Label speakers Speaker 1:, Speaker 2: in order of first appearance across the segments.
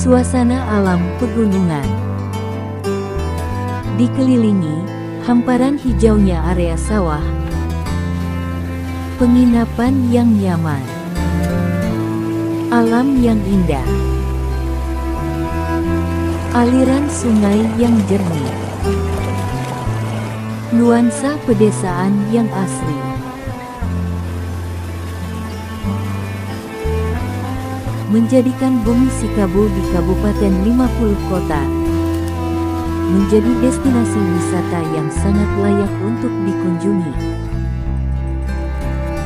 Speaker 1: Suasana alam pegunungan. Dikelilingi hamparan hijaunya area sawah. Penginapan yang nyaman. Alam yang indah. Aliran sungai yang jernih. Nuansa pedesaan yang asri. Menjadikan Bumi Sikabu di Kabupaten 50 Kota menjadi destinasi wisata yang sangat layak untuk dikunjungi.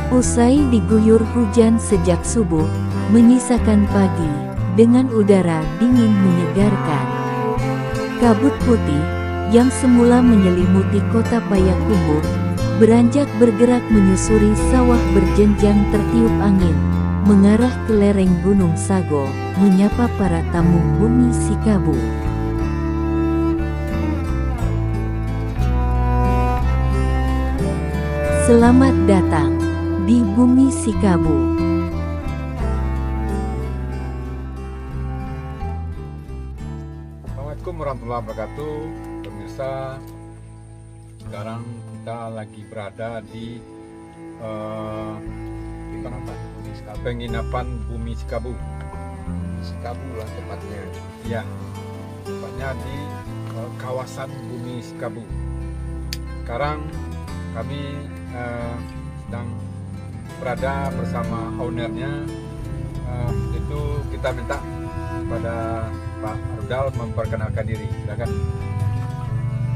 Speaker 1: Usai diguyur hujan sejak subuh, menyisakan pagi dengan udara dingin menyegarkan. Kabut putih yang semula menyelimuti kota Payakumbuh beranjak bergerak menyusuri sawah berjenjang tertiup angin, mengarah ke lereng Gunung Sago, menyapa para tamu Bumi Sikabu. Selamat datang di Bumi Sikabu.
Speaker 2: Assalamualaikum warahmatullahi wabarakatuh. Pemirsa, sekarang kita lagi berada di penginapan Bumi Sikabu. Sikabu lah tepatnya. Ya, tepatnya di kawasan Bumi Sikabu. Sekarang kami sedang berada bersama ownernya. Itu kita minta kepada Pak Rudal memperkenalkan diri. Silakan.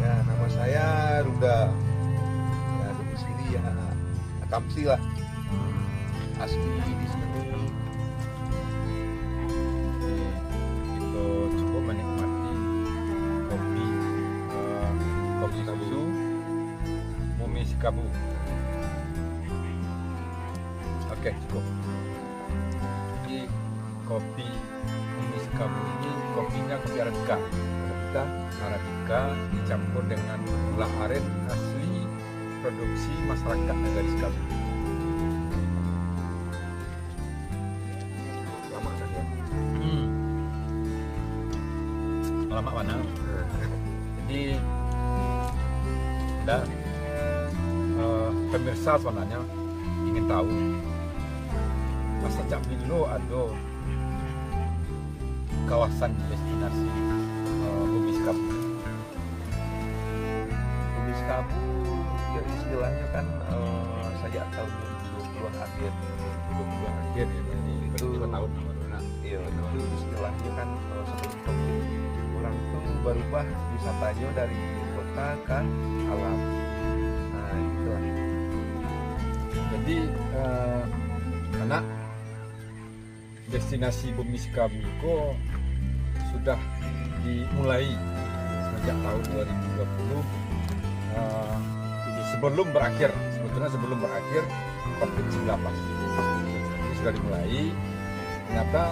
Speaker 3: Ya, nama saya Ruda. Ya, domisili ya Akamsi lah. Asli di sini.
Speaker 2: Itu cukup menikmati kopi susu Bumi Sikabu. Oke, cukup. Jadi kopi Bumi Sikabu ini kopinya kopi Arabica dicampur dengan gula aren asli produksi masyarakat negari Sikabu.
Speaker 3: Lama kan ya?
Speaker 2: Lama mana? Jadi dan pemirsa sebenarnya ingin tahu masa Jambi dulu ada kawasan destinasi Bumi Sikabu.
Speaker 3: Bumi Sikabu ya istilahnya kan sejak tahun 2020-an akhir.
Speaker 2: 20 akhir ya, berarti
Speaker 3: Itu
Speaker 2: 2 tahun lah.
Speaker 3: Iya, itu istilahnya kan sebelum Covid orang tuh berubah wisatanya dari kota ke alam. Nah, itu lah.
Speaker 2: Jadi karena destinasi Bumi Sikabu kok sudah dimulai sejak tahun 2020 sebelum berakhir COVID-19. Ini sudah dimulai. Ternyata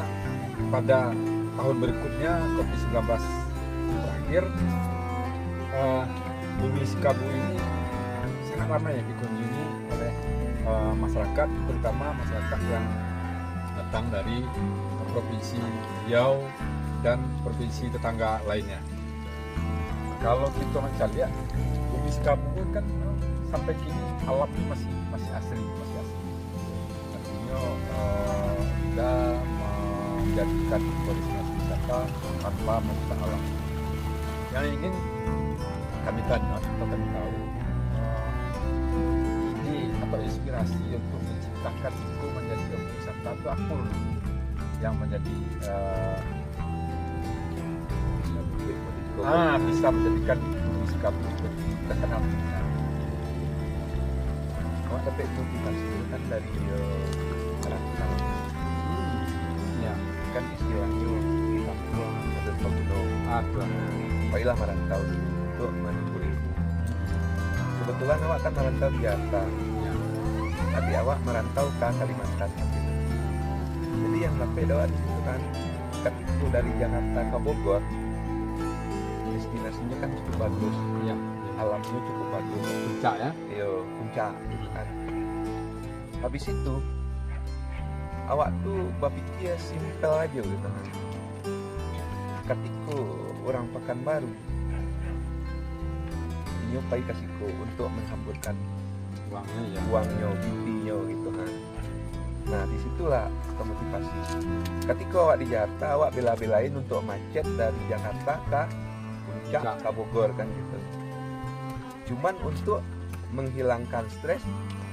Speaker 2: pada tahun berikutnya COVID-19 berakhir, Bumi Sikabu ini sangat ramai dikunjungi oleh masyarakat, terutama masyarakat yang datang dari provinsi Riau dan provinsi tetangga lainnya. Kalau kita mencari ya, Bumi Sikabu kan sampai kini alamnya masih asri. Artinya sudah menjadikan destinasi wisata tanpa merusak alam. Yang ingin kami tanya atau kami tahu, ide atau inspirasi untuk menciptakan itu menjadi objek wisata itu apa dulu yang menjadi bisa menjadikan Bumi Sikabu terkenal.
Speaker 3: Kalau tapi motivasi kan dari merantau.
Speaker 2: Ya,
Speaker 3: Kan istilahnya kita pulang ada pagudong. Baiklah merantau untuk menunggu. Kebetulan awak kan merantau biasa.
Speaker 2: ya.
Speaker 3: Tapi awak merantau ke Kalimantan. Jadi yang sampai doa di situ kan, ketika dari Jakarta ke Bogor, destinasinya kan cukup bagus.
Speaker 2: Ya.
Speaker 3: Alamnya cukup bagus.
Speaker 2: Puncak ya.
Speaker 3: Yo, puncak kan. Habis itu awak tuh berpikir simpel aja gitu. ketika orang Pekanbaru nyopai kasihku untuk menghamburkan
Speaker 2: uangnya ya.
Speaker 3: uangnya, bintinya gitu kan. Nah disitulah termotivasi. Ketika awak di Jakarta, awak bela-belain untuk macet dari Jakarta ke Puncak, ke Bogor kan gitu. Cuman untuk menghilangkan stres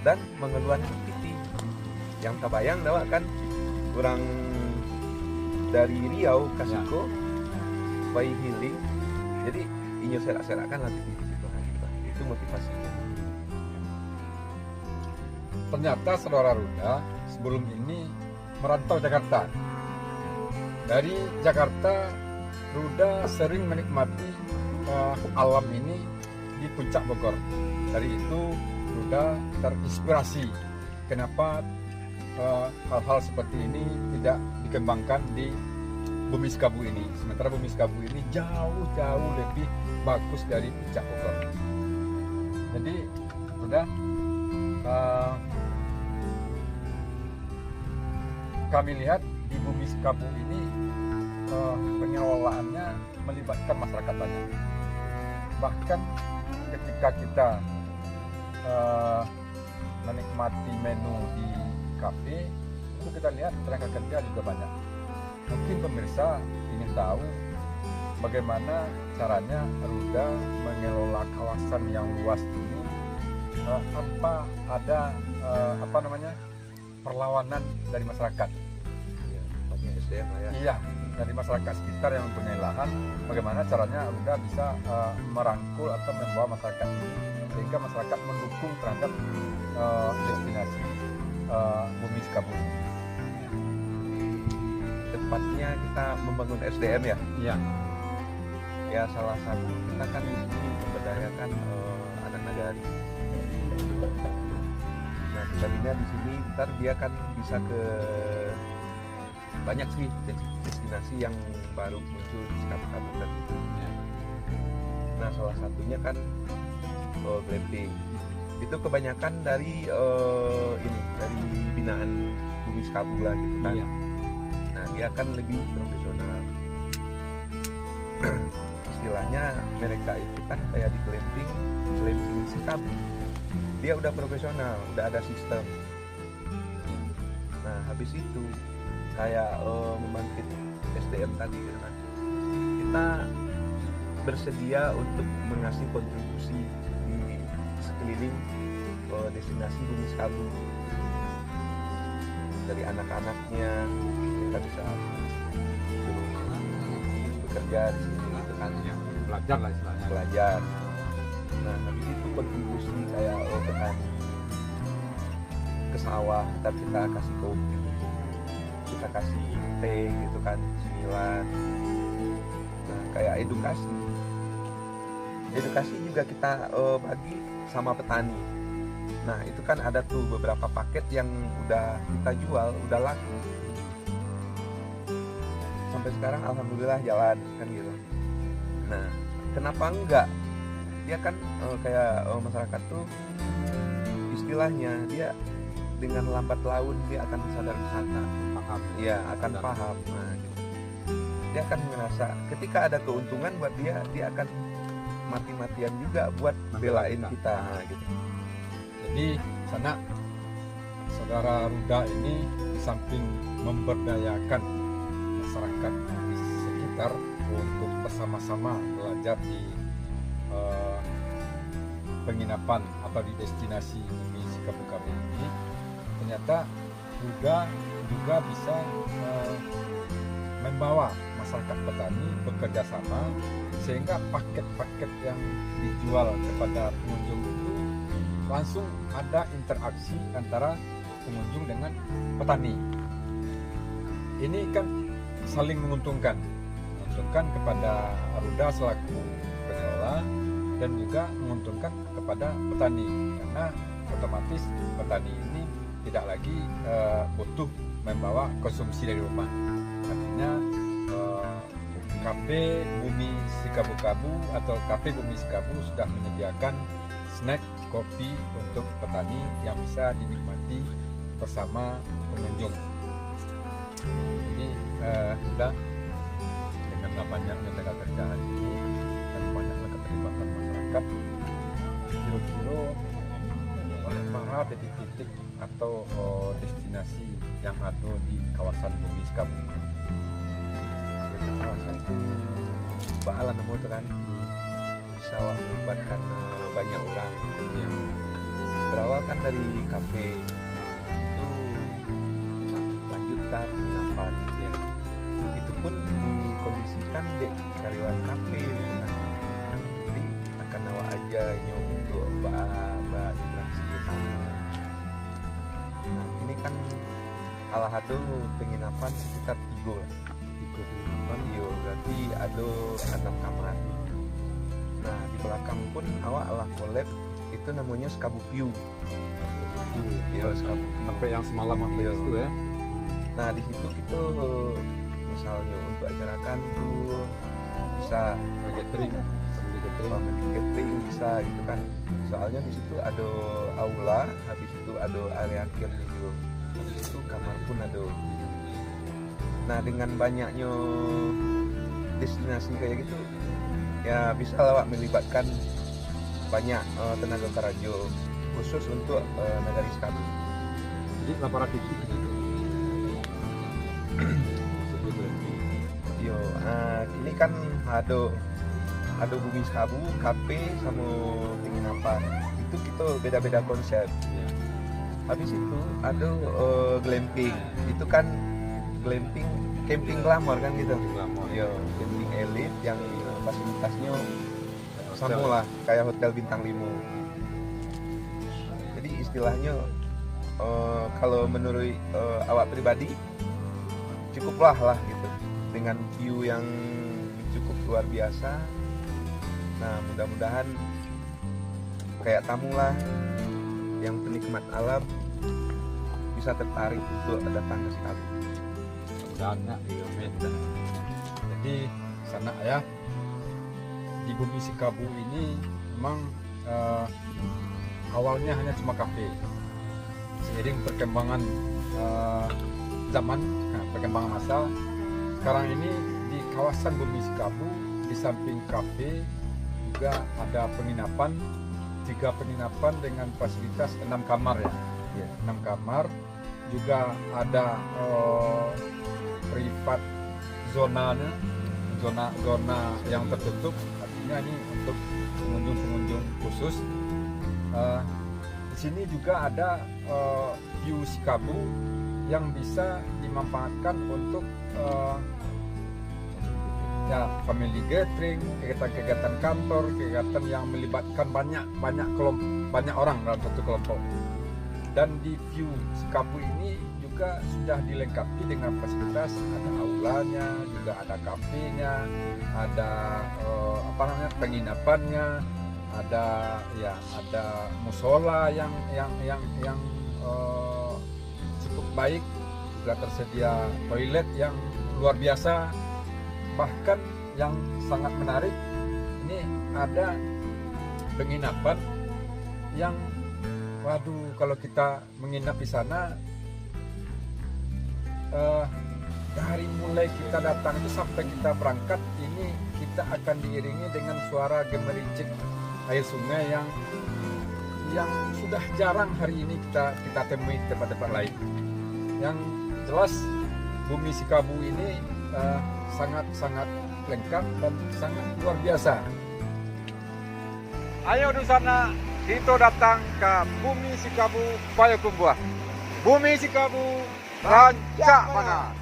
Speaker 3: dan mengeluarkan piti. Yang kebayang awak kan orang dari Riau ke Siko, supaya healing. Jadi inyo serak-serakan nanti di situ kan gitu. Itu motivasinya.
Speaker 2: Ternyata saudara Ruda sebelum ini merantau Jakarta. Dari Jakarta, Ruda sering menikmati alam ini di Puncak Bogor. Dari itu Ruda terinspirasi kenapa hal-hal seperti ini tidak dikembangkan di Bumi Sekabu ini. Sementara Bumi Sekabu ini jauh-jauh lebih bagus dari Puncak Bogor. Jadi Ruda kami lihat di Bumi Sekabu ini pengelolaannya melibatkan masyarakat banyak. Bahkan ketika kita menikmati menu di kafe, itu kita lihat tenaga kerja juga banyak. Mungkin pemirsa ingin tahu bagaimana caranya Ruda mengelola kawasan yang luas ini, tanpa ada perlawanan dari masyarakat.
Speaker 3: Pakai SDM lah ya.
Speaker 2: Iya, dari masyarakat sekitar yang mempunyai lahan, bagaimana caranya Ruda bisa merangkul atau membawa masyarakat ini sehingga masyarakat mendukung terhadap destinasi Bumi Sekabu.
Speaker 3: Tepatnya kita membangun SDM ya.
Speaker 2: Iya.
Speaker 3: Ya salah satu kita kan di sini memberdayakan anak nagari. Nah tadinya di sini ntar dia kan bisa ke banyak sih destinasi yang baru muncul di kabupaten itu. Nah salah satunya kan glamping. Itu kebanyakan dari dari binaan Bumi Sekabu lah gitu kan.
Speaker 2: Iya.
Speaker 3: Nah dia kan lebih profesional. Istilahnya mereka itu kan kayak di glamping Sekabu. Dia udah profesional, udah ada sistem. Nah habis itu kayak membangkit SDM tadi gitu kan. Kita bersedia untuk mengasih kontribusi di sekeliling destinasi Bumi Sekabu. Dari anak-anaknya kita bisa bekerja di sini gitu kan.
Speaker 2: Belajar lah istilahnya.
Speaker 3: Belajar. Nah habis itu kontribusi kayak petani ke sawah, kita kasih kopi, kita kasih teh gitu kan, cemilan. Nah kayak edukasi juga kita bagi sama petani. Nah itu kan ada tuh beberapa paket yang udah kita jual, udah laku. Sampai sekarang alhamdulillah jalan kan gitu. Nah kenapa enggak? Dia kan kayak masyarakat tuh istilahnya dia dengan lambat laun dia akan sadar wisata, paham, ya akan paham. Nah, gitu. Dia akan merasa ketika ada keuntungan buat dia, dia akan mati-matian juga buat belain kita. Nah, gitu.
Speaker 2: Jadi sana saudara Ruda ini di samping memberdayakan masyarakat di sekitar untuk bersama-sama belajar di penginapan atau di destinasi Bumi Sekabu ini, ternyata Ruda juga bisa membawa masyarakat petani bekerja sama sehingga paket-paket yang dijual kepada pengunjung itu langsung ada interaksi antara pengunjung dengan petani. Ini kan saling menguntungkan kepada Ruda selaku pengelola dan juga menguntungkan kepada petani, karena otomatis petani ini tidak lagi butuh membawa konsumsi dari rumah. Artinya Kafe Bumi Sekabu atau Kafe Bumi Sekabu sudah menyediakan snack kopi untuk petani yang bisa dinikmati bersama pengunjung. Jadi sudah dengan karena banyaknya tenaga kerja hari ini dan banyaknya keterlibatan masyarakat, kira-kira para titik-titik atau destinasi yang ada di kawasan Bumi Sikabu.
Speaker 3: Salah satu baalan nemu itu kan bisa melibatkan banyak orang yang berawal kan dari kafe itu lanjutkan penginapan ya. Itu pun dikondisikan di karyawan kafe gitu kan. Jadi akan awak aja ini untuk mbak interaksi sama. Nah ini kan salah satu penginapan sekitar 3 lah. Iya, berarti ada 6 kamar. Nah di belakang pun awak ala collab itu namanya Sikabu View. Iya, Sikabu View.
Speaker 2: Sampai yang semalam apa itu ya?
Speaker 3: Nah di situ kita misalnya untuk acara kantor bisa
Speaker 2: Catering,
Speaker 3: family catering bisa gitu kan. Soalnya di situ ada aula, habis itu ada area akhirnya juga. Habis itu kamar pun ada. Nah dengan banyaknya destinasi kayak gitu ya bisa lah melibatkan banyak tenaga kerja khusus untuk Nagari Sikabu.
Speaker 2: Jadi laporan TV
Speaker 3: Yo, ini kan ada Bumi Sikabu, kafe sama penginapan. Itu kita beda-beda konsep.
Speaker 2: ya.
Speaker 3: Habis itu ada glamping. Itu kan glamping camping glamor kan gitu. Yo, camping elit yang fasilitasnya sama lah kayak hotel bintang 5. Jadi istilahnya kalau menurut awak pribadi cukuplah lah gitu dengan view yang cukup luar biasa. Nah mudah-mudahan kayak tamu lah yang penikmat alam bisa tertarik untuk datang ke Sikabu.
Speaker 2: Dana di Medan. Jadi sana ya di Bumi Sikabu ini memang awalnya hanya cuma kafe. Seiring perkembangan zaman, perkembangan masa, sekarang ini di kawasan Bumi Sikabu di samping kafe juga ada penginapan, 3 penginapan dengan fasilitas 6 kamar ya. 6 kamar, juga ada privat zonanya, zona yang tertutup, artinya ini untuk pengunjung khusus. Di sini juga ada view Sikabu yang bisa dimanfaatkan untuk ya family gathering, kegiatan-kegiatan kantor, kegiatan yang melibatkan banyak orang dalam satu kelompok. Dan di view Sikabu ini juga sudah dilengkapi dengan fasilitas, ada aulanya, juga ada kafenya, ada penginapannya, ada musola yang cukup baik, juga tersedia toilet yang luar biasa. Bahkan yang sangat menarik, ini ada penginapan yang waduh, kalau kita menginap di sana dari mulai kita datang itu sampai kita berangkat, ini kita akan diiringi dengan suara gemericik air sungai yang sudah jarang hari ini kita temui di tempat-tempat lain. Yang jelas Bumi Sikabu ini sangat lengkap dan sangat luar biasa. Ayo di sana kita datang ke Bumi Sikabu Payakumbuh. Bumi Sikabu, rancak mana?